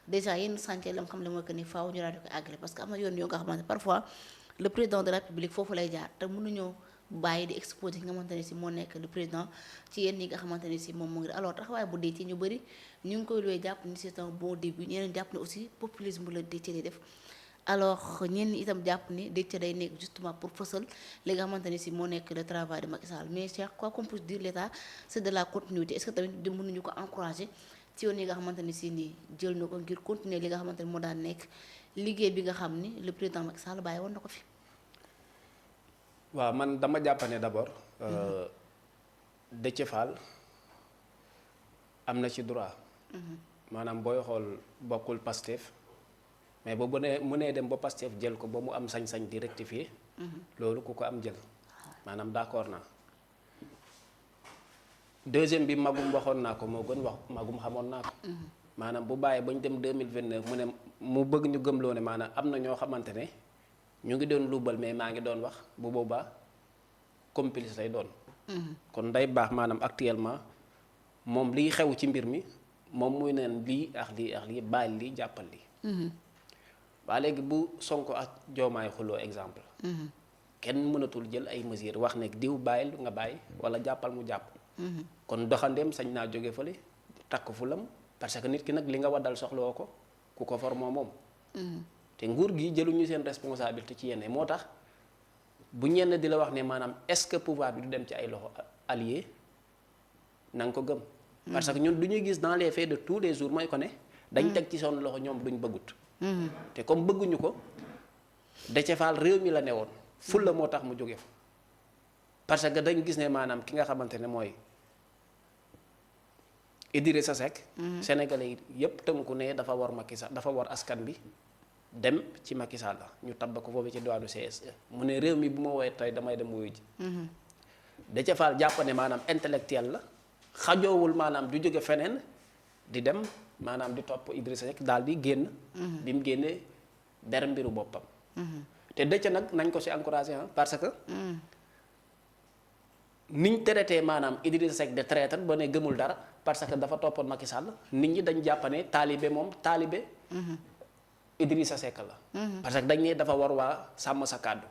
déjà yenn chantier la xam ne mooy que ni faaw ñu daal di koy àggale parce que am na yoon yoo nga xamante ne parfois le président de la République foofu lay jaar te mënuñoo bàyyi di exposer nga xamante ne si moo nekk le président ci yenn yi nga xamante ne si moom moo ngi alors taxawaay bu dee ci ñu bëri ñu ngi koy luwee jàpp ni c'est un bon début ñeneen jàpp ne aussi populisme la Déthié di def alors ñenn ñi itam jàpp ni Déthié day nekk justement pour fësal li nga xamante ne si moo nekk le travail de Macky Sall mais Cheikh quoi qu'on puisse dire l'État c'est de la continuité est-ce que tamit di mënuñu ko encourager ci yoon yi nga xamante ne si nii jël na ko ngir continuer li nga xamante ne moo daan nekk liggéey bi nga xam ni le président Macky Sall bàyyi woon na ko fi. waaw man dama jàpp ne d'abord Déthié Fall am na ci droit. maanaam booy xool bokkul Pastef mais ba bu nee mu nee dem ba Pastef jël ko ba mu am sañ-sañ di rectifier. loolu ku ko am jël maanaam d'accord naa. deuxième bi magum waxoon naa ko moo gën wax magum xamoon naa ko. maanaam bu bàyyee ba ñu dem 2029 mu ne mu bëgg ñu gëmloo ne maanaam am na ñoo xamante ne ñu ngi doon luubal mais maa ngi doon wax bu boobaa complice lay doon. kon day baax maanaam actuellement moom liy xew ci mbir mi moom muy neen lii ak lii bàyyi lii jàppal lii. waa léegi bu Sonko ak Diomaye xuloo exemple. kenn mënatul jël ay mesures wax ne diw bàyyil nga bàyyi wala jàppal mu jàpp. kon doxandeem sañ naa jóge fële takk fulam parce que nit ki nag li nga waddal soxlawoo ko ku ko for moom. te nguur gi jëluñu seen responsabilité ci yenn moo tax bu ñenn di la wax ne maanaam est-ce que pouvoir bi du dem ci ay loxo alliés na nga ko gëm. parce que ñun du ñuy gis dans les faits de tous les jours mooy ko ne. dañ teg ci son loxo ñoom duñ bëggut. te comme bëgguñu ko Déthié Fall réew mi la ne woon ful la moo tax mu jóge fa parce que dañ gis ne maanaam ki nga xamante ne mooy Idrissa Seck. Sénégalais yi yépp tënku ne dafa war Macky Sall dafa war askan bi dem ci Macky Sall la ñu tabb ko foofu ci diwaanu CSE mu ne réew mi bu ma woowee tey damay dem wuyu ji. Déthié Fall jàpp ne maanaam intellectuel la xajoowul maanaam du jóge feneen di dem maanaam di topp Idrissa Seck daal di génn. bi mu génnee der mbiru boppam. te Déthié nag nañ ko ci encouragé parce que. niñ traité maanaam Idrissa Seck de traître ba ne gëmul dara parce que dafa toppoon Macky Sall nit ñi dañ jàpp ne taalibe moom taalibe. Idrissa Seck la. parce que dañ ne dafa war waa sàmm sa kàddu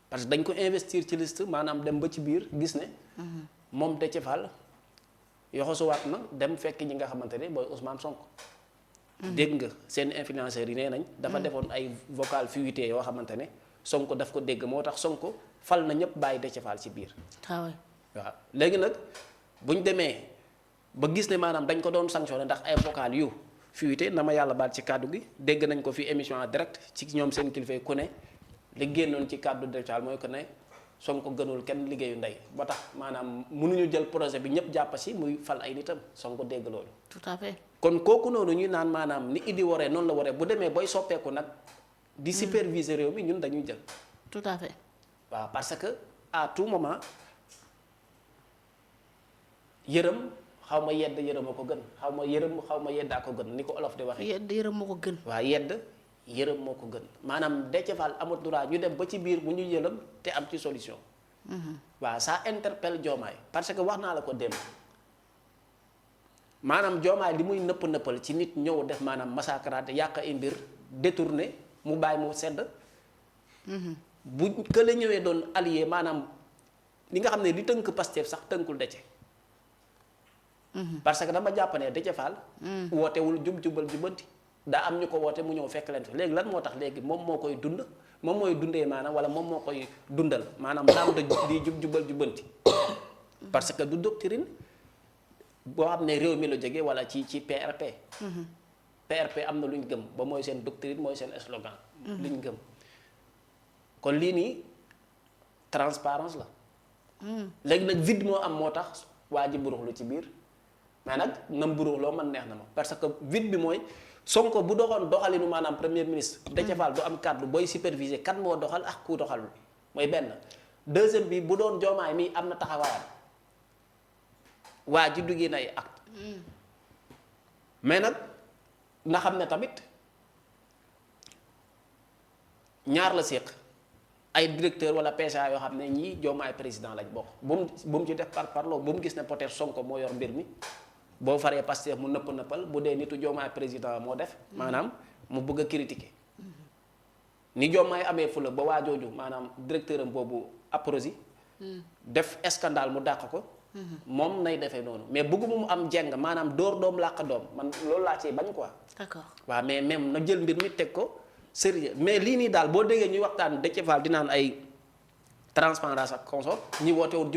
parce que dañ ko investir ci liste maanaam dem ba ci biir gis ne. moom Déthié Fall yoxosuwaat na dem fekk ñi nga xamante ne mooy Ousmane Sonko. dégg nga seen influenceurs yi nee nañ. dafa defoon ay vocal fuité yoo xamante ne Sonko daf ko dégg moo tax Sonko fal na ñëpp bàyyi Déthié Fall ci biir. waaw léegi nag buñ demee ba gis ne maanaam dañ ko doon sanctionné ndax ay vocal yu fuité na ma yàlla baal ci kàddu gi dégg nañ ko fi émission en direct ci ñoom seen kilifa ku ne li génnoon ci kàddu Déthié Fall mooy que ne Sonko gënul kenn liggéeyu ndey ba tax maanaam mënuñu jël projet bi ñëpp jàpp si muy fal ay nitam Sonko dégg loolu. tout à fait. kon kooku noonu ñuy naan maanaam ni Idi waree noonu la waree bu demee booy soppeeku nag. di superviser réew mi ñun dañuy jël. tout à fait. waaw parce que à tout moment yërëm xaw ma yedd yërëm a ko gën xaw ma yedd a ko gën ni ko olof di waxee. yedd yërëm moo ko gën. waaw yedd yërëm moo ko gën maanaam Déthié Fall amul droit ñu dem ba ci biir bu ñu yëlam te am ci solution. waaw ça interpelle Diomaye parce que wax naa la ko démb maanaam Diomaye li muy nëppal ci nit ñëw def maanaam massacrate yàq ay mbir détourné mu bàyyi mu sedd. bu kële ñëwee doon allié maanaam li nga xam ne li tënk Pastef sax tënkul Déthié. parce que dama jàpp ne Déthié Fall. wootewul jubal jubanti daa am ñu ko woote mu ñëw fekk leen fi léegi lan moo tax léegi moom moo koy dund moom mooy dundee maanaam wala moom moo koy dundal maanaam daam da di jubal jubanti parce que du doctrine boo xam ne réew mi la jógee wala ci PRP. PRP am na lu ñu gëm ba mooy seen doctrine mooy seen slogan. lu ñu gëm kon lii nii transparence la. léegi nag vide moo am moo tax waa ji buruxlu ci biir mais nag nam buruxloo man neex na ma parce que vide bi mooy Sonko bu doxoon doxalinu maanaam premier ministre. Déthié Fall du am kàddu booy superviser kan moo doxal ak ku doxalul mooy benn. deuxième bi bu doon Diomaye mi am na taxawaayam waa ji duggee na ay acte mais nag na xam ne tamit ñaar la séq ay directeur wala PCA yoo xam ne ñii Diomaye président lañ bokk bu mu ci def par parloo bu mu gis ne peut-être Sonko moo yor mbir mi boo faree Pastef mu nëppal bu dee nitu Diomaye président moo def maanaam mu bëgg a critiquer ni Diomaye amee fula ba waajooju maanaam directeur am boobu Aprosi def scandale mu dàq ko moom nay defee noonu mais bëgguma mu am jeng maanaam dóor doom làq doom man loolu laa ci bañ quoi. d'accord waaw mais même na jël mbir mi teg ko sérieux mais lii nii daal boo déggee ñuy waxtaan Déthié Fall di naan ay transparence ak consort ñi woote woon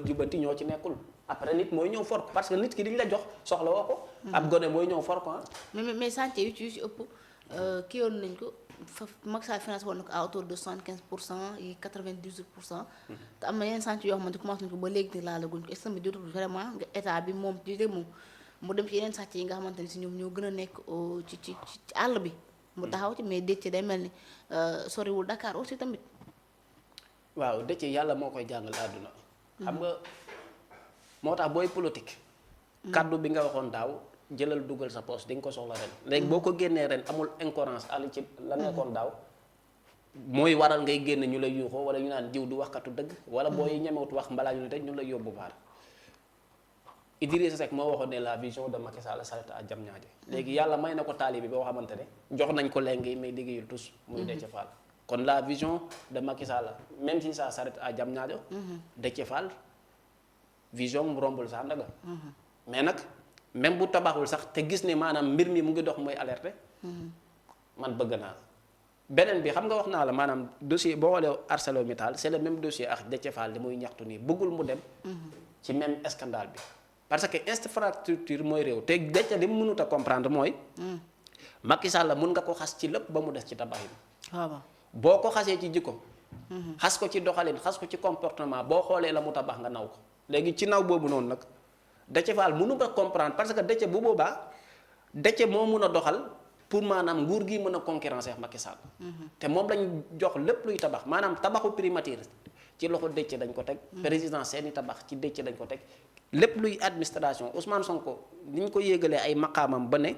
jubanti ñoo ci nekkul après nit mooy ñëw for ko parce que nit ki diñ la jox soxla woo ko. ab gone mooy ñëw for ko ah. mais chantier yu ci ëpp kii yoon nañ ko fa Macky Sall finance woon na ko à autour de 75% yi 98%. te am na yeneen chantier yoo xamante commencé nañ ko ba léegi nii laalaguñ ko est-ce que jotul vraiment nga état bi moom di moom mu dem ci yeneen chantier yi nga xamante ni si ñoom ñoo gën a nekk ci àll bi. mu taxaw ci mais Déthié day mel ni soriwul Dakar aussi tamit. waaw Déthié yàlla moo koy jàngal àdduna. xam nga moo tax booy politique. kaddu bi nga waxoon daaw jëlal dugal sa poche di nga ko soxla ren. léegi boo ko génnee ren amul incohérence àll ci la nekkoon daaw. mooy waral ngay génn ñu lay yuuxoo wala ñu naan jiw du waxkatu dëgg. wala booy ñemewut wax mbalaa ñu tëj ñu lay yóbbu baar. Idrissa Seck moo waxoon ne la vision de Macky Sall s'arrête à Diamniadio. léegi yàlla may na ko taalibe boo xamante ne jox nañ ko léegi mais liggéeyul tous. muy Déthié Fall. kon la vision de Macky Sall même si ça s'arrête à Diamniadio. Déthié Fall vision mu rombul Sandaga. mais nag même bu tabaxul sax te gis ne maanaam mbir mi mu ngi dox mooy alerté. man bëgg naa beneen bi xam nga wax naa la maanaam dossier boo xoolee ArcelorMittal c'est le même dossier ak Déthié Fall li muy ñaxtu nii bëggul mu dem. ci même scandale bi. parce que infrastructure mooy réew te Déthié li mu mënut a comprendre mooy. Macky Sall mun nga ko xas ci lépp ba mu des ci tabax yi. boo ko xasee ci jikko. xas ko ci doxalin xas ko ci comportement boo xoolee la mu tabax nga naw ko léegi ci naw boobu noonu nag Déthié Fall mënu ko comprendre parce que Déthié bu boobaa Déthié moo mun a doxal pour maanaam nguur gi mën a concurrencer ak Macky Sall. te moom lañ jox lépp luy tabax maanaam tabaxu primature ci loxo Déthié dañ ko teg. président seeni tabax ci Déthié dañ ko teg. lépp luy administration Ousmane Sonko ni ñu ko yéegalee ay maqaamam ba ne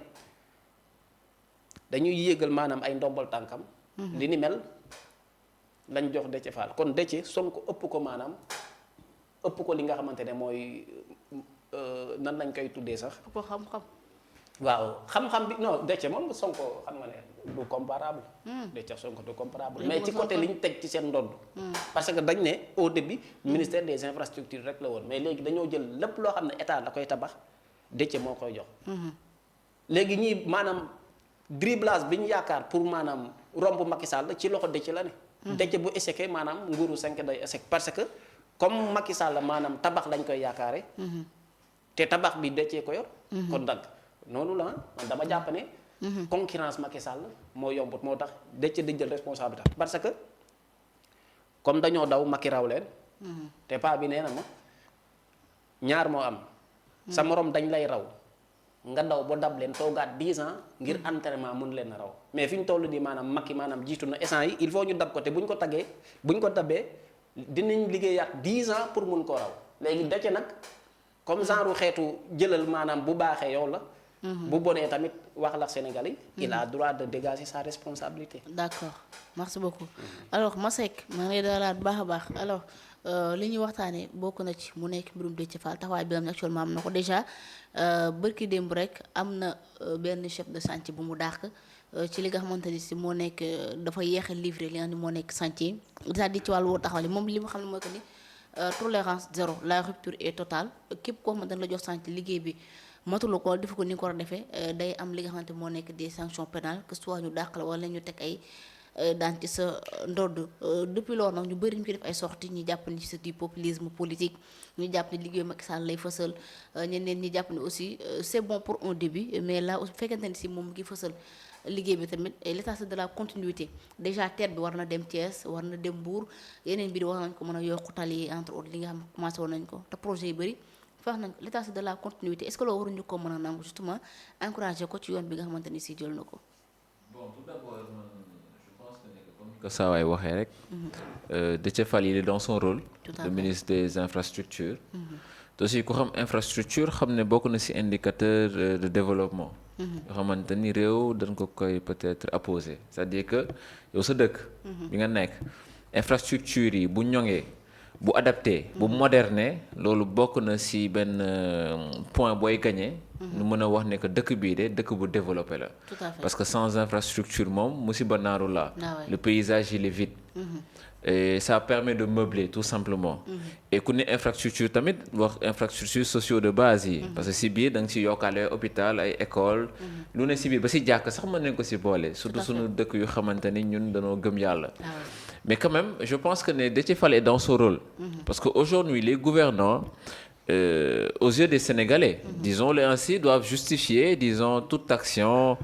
dañuy yéegal maanaam ay ndombal tànkam. li ni mel lañ jox Déthié Fall kon Déthié Sonko ëpp ko maanaam ëpp ko li nga xamante ne mooy nan lañ koy tuddee sax. ëpp ko xam-xam. waaw xam-xam bi non Déthié moom Sonko xam nga ne du comparable. Déthié Sonko du comparable. mais ci côté li ñu teg ci seen ndodd. parce que dañ ne au début. ministère des infrastructures rek la woon mais léegi dañoo jël lépp loo xam ne état da koy tabax Déthié moo koy jox. léegi ñii maanaam dribblage bi ñu yaakaar pour maanaam romb Macky Sall ci loxo Déthié la ne. Déthié bu échecé maanaam nguuru 5 day échec parce que comme Macky Sall maanaam tabax lañ koy yaakaare. te tabax bi Déthié ko yor. kon nag noonu la man dama jàpp ne. concurrence Macky Sall moo yombut moo tax Déthié di jël responsabilité parce que comme dañoo daw Macky raw leen. te paa bi nee na ma ñaar moo am. sa morom dañ lay raw nga daw ba dab leen toogaat 10 ans ngir entraînement mun leen a raw mais fi ñu toll nii maanaam Macky maanaam jiitu na essence yi il faut ñu dab ko te bu ñu ko taggee bu ñu ko dabee dinañ liggéeyaat 10 ans pour mun koo raw léegi Déthié nag comme genre xeetu jëlal maanaam bu baaxee yow la. bu bonee tamit wax la Sénégal yi. il a droit de dégager sa responsabilité. d'accord merci beaucoup. alors Masseck maa ngi lay dalalaat bu baax a baax alors li ñuy waxtaanee bokk na ci mu nekk mbirum Déthié Fall taxawaay bi am actuellement am na ko déjà bërki démb rek am na benn chef de chantier bu mu dàq ci li nga xamante ni si moo nekk dafa yéex a livré li nga xam ne moo nekk chantier c'est-à-dire ci wàllu woo taxawal moom li mu xam ne mooy que ni tolérance zéro la rupture est totale képp koo xamante ne la jox chantier liggéey bi. matula ko defu ko ni nga ko war a defee day am li nga xamante moo nekk des sanctions pénales que soit ñu dàq la wala ñu teg ay daan ci sa ndodd depuis loolu nag ñu bëri ñu ci def ay sorties ñu jàpp ni c'est du populisme politique ñu jàpp ni liggéeyu Macky Sall lay fësal ñeneen ñi jàpp ni aussi c'est bon pour un début mais là bu fekkente ni si moom ngi fësal liggéey bi tamit l'état c'est de la continuité déjà tête bi war na dem Thiès war na dem Mbour yeneen mbir war nañ ko mën a yokku tali entre autres li nga xam ne commencé woon nañ ko te projet yu bëri wax nañ ko l'état c'est de la continuité est-ce que loolu waruñu ko mën a nangu justement encourager ko ci yoon bi nga xamante ni si jël na ko. bon tout d'abord je pense que comme que saa waay waxee rek. Déthié Fall il est dans son rôle. de ministre des infrastructures. te aussi ku xam infrastructure xam ne bokk na ci indicateur de développement. yoo xamante ni réew dañ ko koy peut-être apposer c'est-à-dire que yow sa dëkk. bi nga nekk infrastructure yi bu ñoŋee. bu adapté bu moderné loolu bokk na ci benn point booy gagné. ñu mën a wax ne que dëkk bii de dëkk bu développé la. Tout à fait. parce que sans infrastructure moom musiba naaru la. Le paysage il est vide. Et ça permet de meubler tout simplement. Et ku ne infrastructure tamit wax infrastructure sociaux de base yi. parce que ci biir da nga ci yokkaale hôpital ay école lu ne ci biir ba ci jàkk sax mën nañ ko ci boole. surtout suñu dëkk yu xamante ni ñun dañoo gëm yàlla. Mais quand même je pense que ne Déthié Fall est dans son rôle. parce que aujourd'hui les gouvernants aux yeux des Sénégalais, disons-le ainsi, doivent justifier, disons, toute action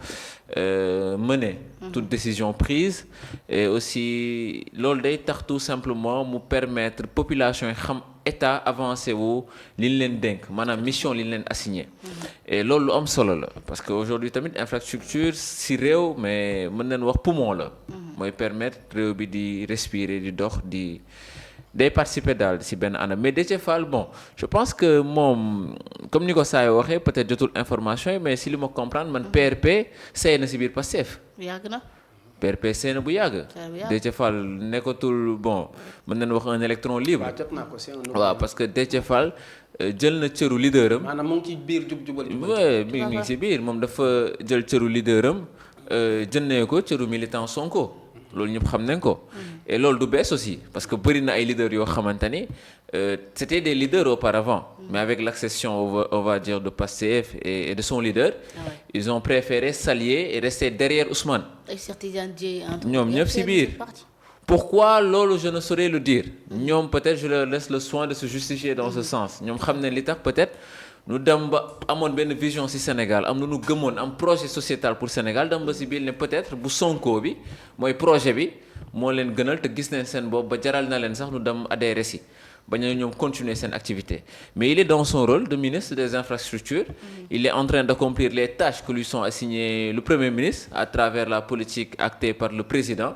menée, toute décision prise, et aussi loolu day tax tout simplement mu permettre population yi xam état avancé wu li ñu leen dénk maanaam mission li ñu leen assigné. Et loolu lu am solo la parce que aujourd'hui tamit infrastructure ci réew mais mën nañ wax poumon la. mooy permettre réew bi di respirer di dox di. day participer daal ci benn anam mais Déthié Fall bon je pense que moom comme ni ko saa yoo waxee peut-être jotul information yi mais si li ma comprendre man PRP seey na ci biir Pastef. yàgg na. PRP seey na bu yàgg. Déthié Fall nekkatul bon mën nañu wax un électron libre. waaw jot naa ko c'est un waaw parce que Déthié Fall jël na cëru leader am. maanaam mu ngi ci biir jub-jubal. mi ngi ci biir moom dafa jël cëru leader am jëndee ko cëru militant Sonko. loolu ñëpp xam nañ ko. et loolu du bees aussi parce que bëri na ay leaders yoo xamante ni c'était des leaders auparavant. mais avec l'accession on va dire de Pastef et de son leader. Ils ont préféré s'allier et rester derrière Ousmane. ay Cheikh Tidiane Dièye ñoom ñëpp ci biir. Pourquoi loolu je ne saurais le dire. ñoom peut-être je leur laisse le soin de se justifier dans ce sens ñoom xam nañ li tax peut-être. ñu dem ba amoon benn vision ci Sénégal am na ñu gëmoon am projet sociétal pour Sénégal dem ba ci biir ne peut-être bu Sonko bi mooy projet bi moo leen gënal te gis nañ seen bopp ba jaral na leen sax ñu dem adhérer ci ba ñu ñoom continuer seen activité mais il est dans son rôle de ministre des infrastructures. Il est en train d'accomplir les tâches que lui sont assignées le Premier ministre à travers la politique actée par le président.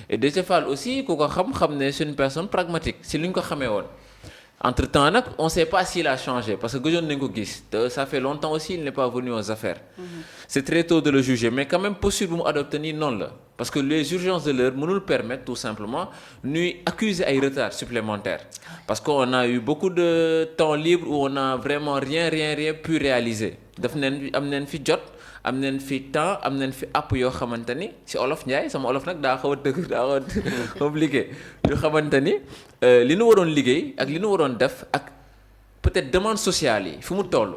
Et Déthié Fall aussi ku ko xam ne c'est une personne pragmatique ci li ñu ko xamee woon. Entre-temps nag on sait pas s'il a changé parce que gëjoon nañ ko gis te ça fait longtemps aussi il n'est pas venu aux affaires. C'est très tôt de le juger mais quand même posture bu mu adopté nii noonu la parce que les urgences de l'heure mënul permettre tout simplement ñuy accuser ay retards supplémentaires parce qu'on a eu beaucoup de temps libre où on a vraiment rien pu réaliser daf neen am neen fi jot am neen fi temps am neen fi app yoo xamante ni ci olof Ndiaye sama olof nag daa xaw a dëgg daa xaw a compliqué yoo xamante ni li nu waroon liggéey ak li nu waroon def ak peut-être demande sociale yi fi mu toll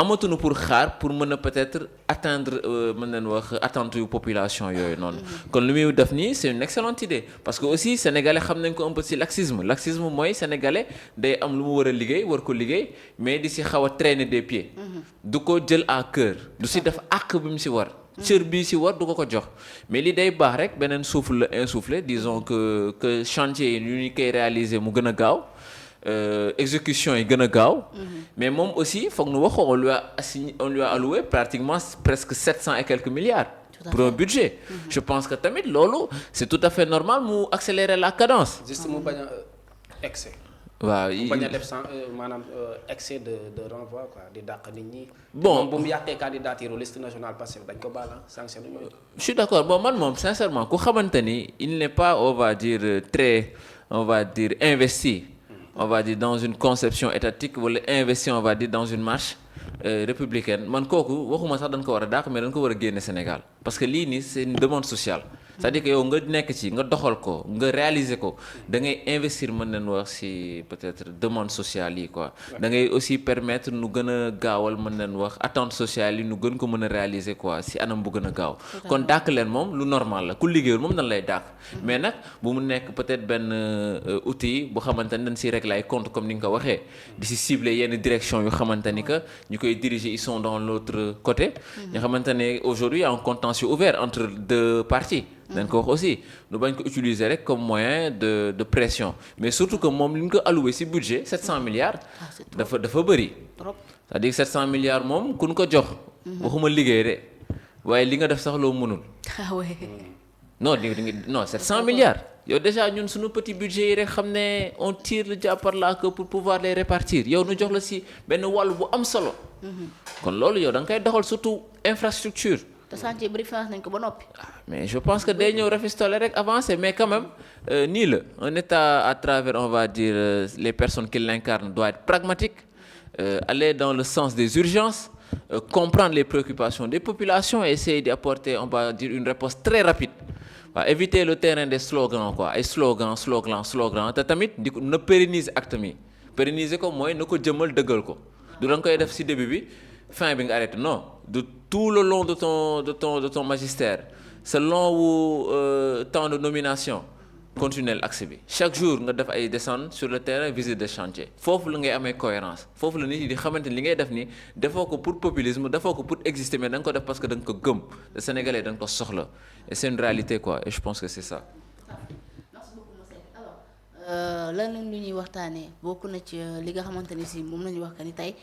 amatuñu pour xaar pour mën a peut-être atteindre mën nañu wax attente yu population yooyu noonu. kon lu muy def nii c'est une excellente idée parce que aussi sénégalais xam nañ ko un peu ci laxisme mooy sénégalais day am lu mu war a liggéey war ko liggéey mais di ci xaw a traîner des pieds. du ko jël à cœur du ci def àq bi mu ci war. cër bii ci war du ko jox mais li day baax rek beneen souffle la insufflé disons que chantier yi ñu koy réaliser mu gën a gaaw. Exécution yi gën a gaaw. mais moom aussi foog nu wax on lui a alloué pratiquement presque 700 et quelques milliards. pour un budget. Je pense que tamit loolu c'est tout à fait normal mu accélérer la cadence. juste mu bañ a excès. waaw mu bañ a def maanaam excès de renvoi quoi di dàq nit ñi. bon bu mu yàqee candidature liste nationale Pastef dañ ko baal sanction. Je suis d'accord bon man moom sincèrement ku xamante ni il n'est pas on va dire investi. On va dire dans une conception étatique wala investi on va dire dans une marche républicaine man kooku waxuma sax dañ ko war a dàq mais dañ ko war a génne Sénégal parce que lii nii c'est une demande sociale c'est-à-dire que yow nga nekk ci nga doxal ko nga réaliser ko da ngay investir mën nañ wax ci peut-être demande sociale yi quoi da ngay aussi permettre nu gën a gaawal mën nañ wax attente sociale yi nu gën ko mën a réaliser quoi ci anam bu gën a gaaw kon dàq leen moom lu normal la ku liggéeyul moom dañ lay dàq mais nag bu mu nekk peut-être benn outil bu xamante ni dañ ci régler ay compte comme ni nga ko waxee di ci cibler yenn direction yu xamante ni que ñu koy diriger ils sont dans l'autre côté ñu xamante ne aujourd'hui il y a un contentieux ouvert entre deux parties dañ ko wax aussi nu bañ ko utiliser rek comme moyen de pression mais surtout que moom li ñu ko alloué ci budget 700 milliards dafa bëri c'est-à-dire 700 milliards moom ku ñu ko jox waxuma liggéey de waaye li nga def sax loo mënul non 700 milliards yow déjà ñun suñu petit budget yi rek xam ne on tire le diable par la queue pour pouvoir les répartir yow nu jox la ci benn wàll bu am solo kon loolu yow da nga koy doxal surtout infrastructure te chantier bëri finance nañ ko ba noppi. mais je pense que day ñëw rafistole rek avancer mais quand même nii la un état à travers on va dire les personnes qui l'incarnent doit être pragmatique aller dans le sens des urgences comprendre les préoccupations des populations et essayer d'apporter on va dire une réponse très rapide waaw éviter le terrain des slogans quoi ay slogan te tamit di ko na pérenniser acte mi pérenniser ko mooy na ko jëmal dëggal ko du da nga koy def ci début bi fin bi nga arrêté non de tout le long de ton magistère ce long wu temps de nomination continuer l'axe bi chaque jour nga def ay descendre sur le terrain visite de chantier foofu la ngay amee cohérence foofu la nit ñi di xamante ni li ngay def ni defoo ko pour populisme defoo ko pour exister mais da nga ko def parce que da nga ko gëm te sénégalais da nga ko soxla et c'est une réalité quoi et je pense que c'est ça. merci beaucoup monsieur alors lan lu ñuy waxtaanee bokk na ci li nga xamante ni si moom la ñu wax que ni tey